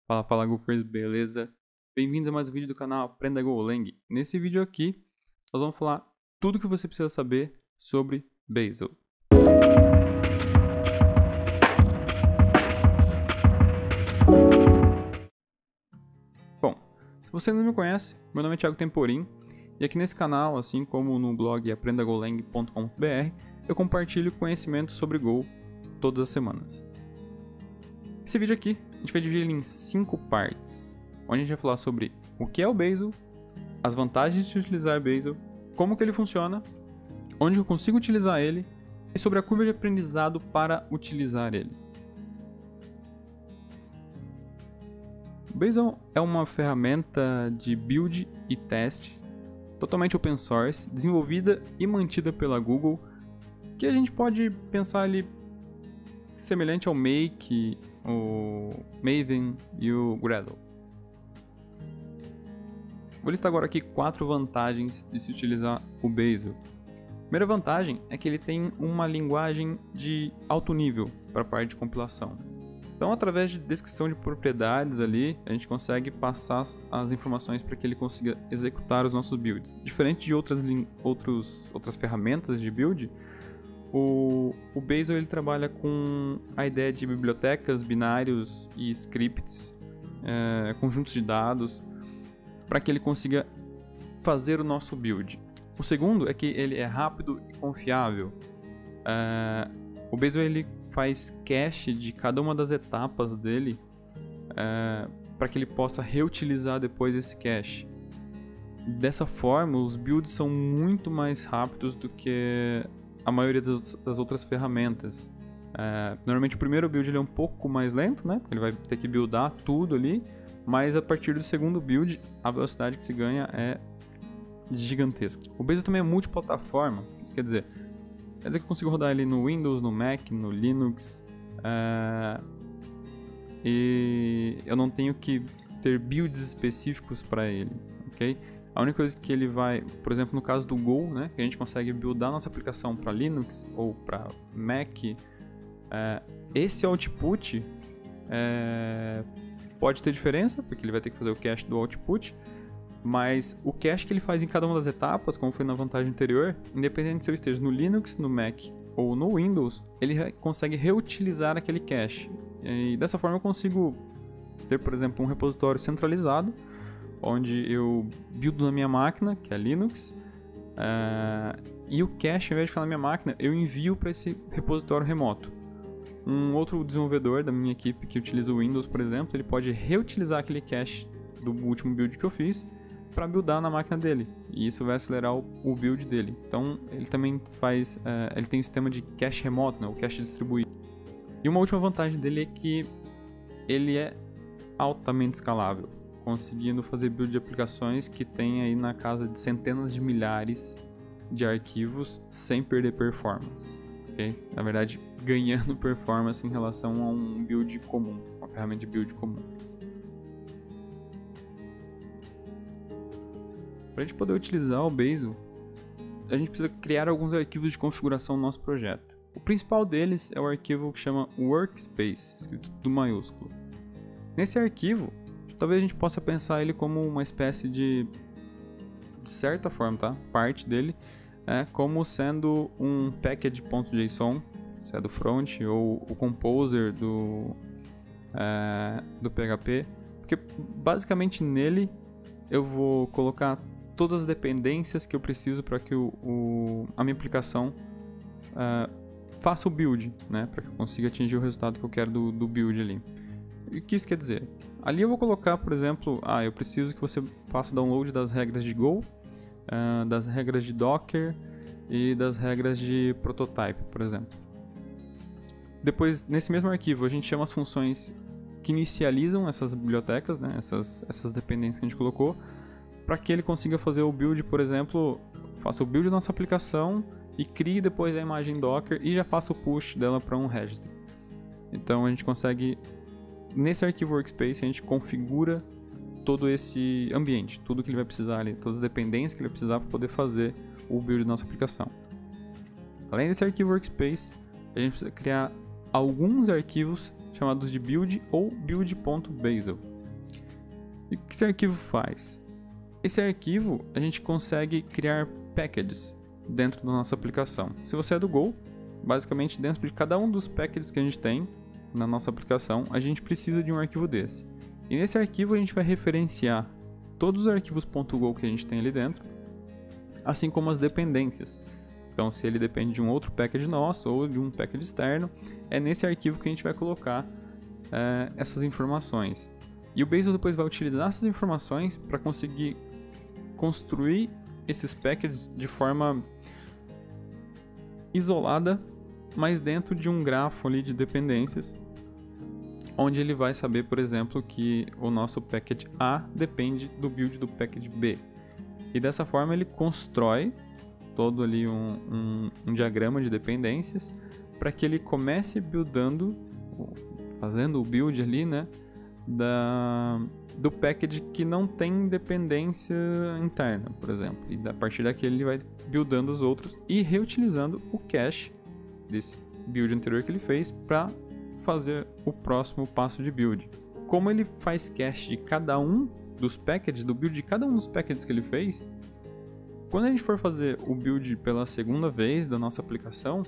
Fala, fala Gophers, beleza? Bem-vindos a mais um vídeo do canal Aprenda Golang. Nesse vídeo aqui, nós vamos falar tudo o que você precisa saber sobre Bazel. Bom, se você não me conhece, meu nome é Thiago Temporim e aqui nesse canal, assim como no blog aprendagolang.com.br, eu compartilho conhecimento sobre Go todas as semanas. Esse vídeo aqui, a gente vai dividir ele em 5 partes, onde a gente vai falar sobre o que é o Bazel, as vantagens de utilizar Bazel, como que ele funciona, onde eu consigo utilizar ele e sobre a curva de aprendizado para utilizar ele. O Bazel é uma ferramenta de build e testes totalmente open source, desenvolvida e mantida pela Google, que a gente pode pensar ali semelhante ao Make, o Maven e o Gradle. Vou listar agora aqui 4 vantagens de se utilizar o Bazel. A primeira vantagem é que ele tem uma linguagem de alto nível para a parte de compilação. Então, através de descrição de propriedades ali, a gente consegue passar as informações para que ele consiga executar os nossos builds. Diferente de outras ferramentas de build, o Bazel ele trabalha com a ideia de bibliotecas, binários e scripts, conjuntos de dados, para que ele consiga fazer o nosso build. O segundo é que ele é rápido e confiável. O Bazel ele faz cache de cada uma das etapas dele para que ele possa reutilizar depois esse cache. Dessa forma, os builds são muito mais rápidos do que a maioria das outras ferramentas. Normalmente o primeiro build ele é um pouco mais lento, né? Ele vai ter que buildar tudo ali, mas a partir do segundo build a velocidade que se ganha é gigantesca. O Bazel também é multiplataforma, isso quer dizer que eu consigo rodar ele no Windows, no Mac, no Linux, e eu não tenho que ter builds específicos para ele, ok? A única coisa que ele vai, por exemplo, no caso do Go, né, que a gente consegue buildar nossa aplicação para Linux ou para Mac, esse output pode ter diferença, porque ele vai ter que fazer o cache do output, mas o cache que ele faz em cada uma das etapas, como foi na vantagem anterior, independente se eu esteja no Linux, no Mac ou no Windows, ele consegue reutilizar aquele cache. E dessa forma eu consigo ter, por exemplo, um repositório centralizado, onde eu buildo na minha máquina, que é Linux, e o cache, ao invés de ficar na minha máquina, eu envio para esse repositório remoto. Um outro desenvolvedor da minha equipe que utiliza o Windows, por exemplo, ele pode reutilizar aquele cache do último build que eu fiz para buildar na máquina dele, e isso vai acelerar o build dele. Então ele também faz, ele tem um sistema de cache remoto, né, o cache distribuído. E uma última vantagem dele é que ele é altamente escalável, conseguindo fazer build de aplicações que tem aí na casa de centenas de milhares de arquivos sem perder performance, ok? Na verdade, ganhando performance em relação a um build comum, uma ferramenta de build comum. Para a gente poder utilizar o Bazel, a gente precisa criar alguns arquivos de configuração no nosso projeto. O principal deles é o arquivo que chama Workspace, escrito tudo maiúsculo. Nesse arquivo, talvez a gente possa pensar ele como uma espécie de certa forma, tá? Parte dele é como sendo um package.json, se é do front, ou o composer do PHP, porque basicamente nele eu vou colocar todas as dependências que eu preciso para que a minha aplicação faça o build, né? Para que eu consiga atingir o resultado que eu quero do build ali. E o que isso quer dizer? Ali eu vou colocar, por exemplo, eu preciso que você faça download das regras de Go, das regras de Docker e das regras de Prototype, por exemplo. Depois, nesse mesmo arquivo, a gente chama as funções que inicializam essas bibliotecas, né, essas dependências que a gente colocou, para que ele consiga fazer o build, por exemplo, faça o build da nossa aplicação e crie depois a imagem Docker e já faça o push dela para um registry. Então a gente consegue, nesse arquivo Workspace, a gente configura todo esse ambiente, tudo que ele vai precisar ali, todas as dependências que ele vai precisar para poder fazer o build da nossa aplicação. Além desse arquivo Workspace, a gente precisa criar alguns arquivos chamados de build ou build.bazel. E o que esse arquivo faz? Esse arquivo a gente consegue criar packages dentro da nossa aplicação. Se você é do Go, basicamente dentro de cada um dos packages que a gente tem na nossa aplicação, a gente precisa de um arquivo desse. E nesse arquivo a gente vai referenciar todos os arquivos .go que a gente tem ali dentro, assim como as dependências. Então, se ele depende de um outro package nosso ou de um package externo, é nesse arquivo que a gente vai colocar essas informações. E o Bazel depois vai utilizar essas informações para conseguir construir esses packages de forma isolada, mas dentro de um grafo ali de dependências, onde ele vai saber, por exemplo, que o nosso package A depende do build do package B. E dessa forma ele constrói todo ali um diagrama de dependências para que ele comece buildando, fazendo o build ali, né, do package que não tem dependência interna, por exemplo. E a partir daquele ele vai buildando os outros e reutilizando o cache desse build anterior que ele fez para fazer o próximo passo de build. Como ele faz cache de cada um dos packages, do build de cada um dos packages que ele fez, quando a gente for fazer o build pela segunda vez da nossa aplicação,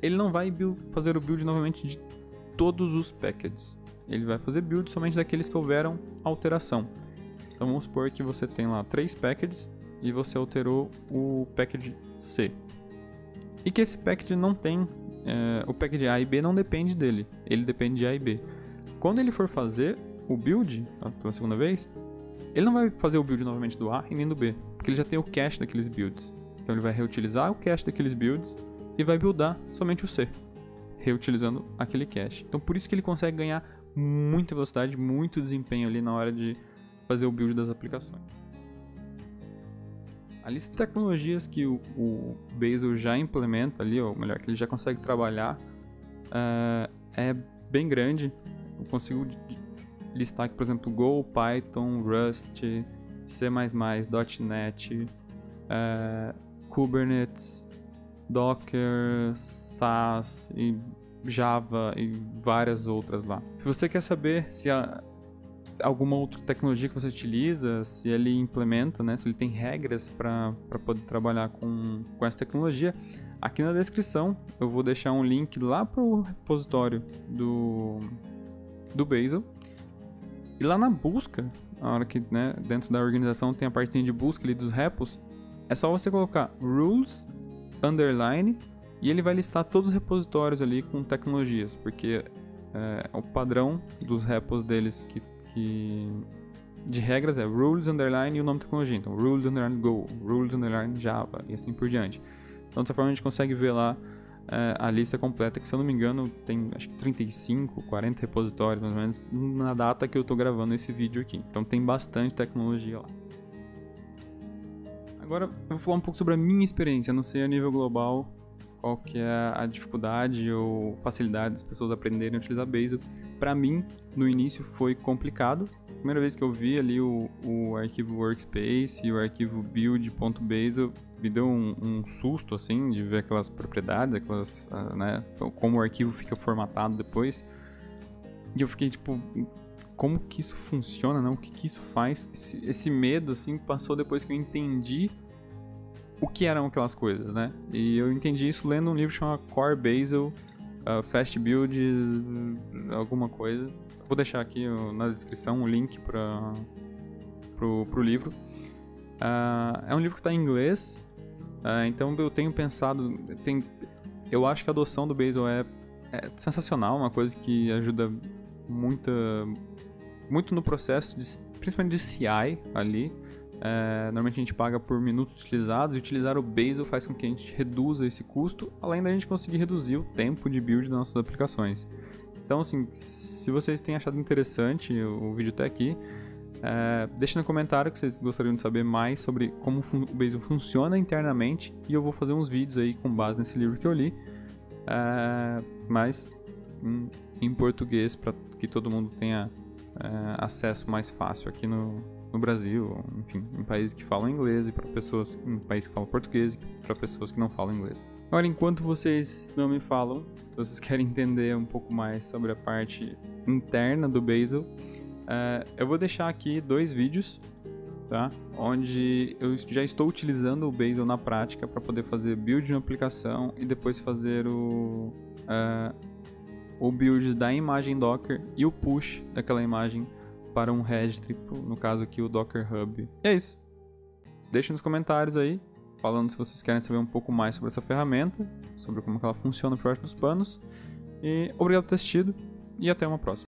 ele não vai fazer o build novamente de todos os packages. Ele vai fazer build somente daqueles que houveram alteração. Então vamos supor que você tem lá 3 packages e você alterou o package C. E que esse package não tem, o package A e B não depende dele, ele depende de A e B. Quando ele for fazer o build pela segunda vez, ele não vai fazer o build novamente do A e nem do B, porque ele já tem o cache daqueles builds. Então ele vai reutilizar o cache daqueles builds e vai buildar somente o C, reutilizando aquele cache. Então por isso que ele consegue ganhar muita velocidade, muito desempenho ali na hora de fazer o build das aplicações. A lista de tecnologias que o Bazel já implementa ali, ou melhor, que ele já consegue trabalhar, é bem grande. Eu consigo listar aqui, por exemplo, Go, Python, Rust, C++, .NET, Kubernetes, Docker, SAS e Java e várias outras lá. Se você quer saber se há alguma outra tecnologia que você utiliza, se ele implementa, né, se ele tem regras para poder trabalhar com essa tecnologia, aqui na descrição eu vou deixar um link lá para o repositório do Bazel. E lá na busca, na hora que, né, dentro da organização tem a partezinha de busca ali dos repos, é só você colocar rules, underline, e ele vai listar todos os repositórios ali com tecnologias, porque o padrão dos repos deles de regras é rules, underline e o nome da tecnologia. Então, rules, underline Go, rules, underline Java e assim por diante. Então, dessa forma a gente consegue ver lá a lista completa, que se eu não me engano tem acho que 35, 40 repositórios mais ou menos na data que eu estou gravando esse vídeo aqui. Então tem bastante tecnologia lá. Agora eu vou falar um pouco sobre a minha experiência, não sei a nível global qual que é a dificuldade ou facilidade das pessoas aprenderem a utilizar Bazel. Para mim, no início foi complicado. A primeira vez que eu vi ali o arquivo workspace e o arquivo build.bazel, me deu um susto, assim, de ver aquelas propriedades, aquelas, né, como o arquivo fica formatado depois. E eu fiquei tipo, como que isso funciona, não? O que isso faz? Esse medo, assim, passou depois que eu entendi o que eram aquelas coisas, né? E eu entendi isso lendo um livro chamado Core Bazel, Fast Build, alguma coisa. Vou deixar aqui na descrição o link pro livro. É um livro que está em inglês, então eu tenho pensado... eu acho que a adoção do Bazel é sensacional, uma coisa que ajuda muito no processo, principalmente de CI ali. Normalmente a gente paga por minutos utilizados, e utilizar o Bazel faz com que a gente reduza esse custo, além da gente conseguir reduzir o tempo de build das nossas aplicações. Então, assim, se vocês têm achado interessante o vídeo até aqui, deixe no comentário que vocês gostariam de saber mais sobre como o Bazel funciona internamente, e eu vou fazer uns vídeos aí com base nesse livro que eu li, mas em português, para que todo mundo tenha acesso mais fácil aqui no Brasil, enfim, em países que falam inglês, e para pessoas em países que falam português, e para pessoas que não falam inglês. Agora, enquanto vocês não me falam, se vocês querem entender um pouco mais sobre a parte interna do Bazel, Eu vou deixar aqui 2 vídeos, tá? Onde eu já estou utilizando o Bazel na prática para poder fazer build de uma aplicação e depois fazer o build da imagem Docker e o push daquela imagem para um registry, no caso aqui o Docker Hub. E é isso. Deixem nos comentários aí, falando se vocês querem saber um pouco mais sobre essa ferramenta, sobre como ela funciona por baixo dos panos. E obrigado por ter assistido e até uma próxima.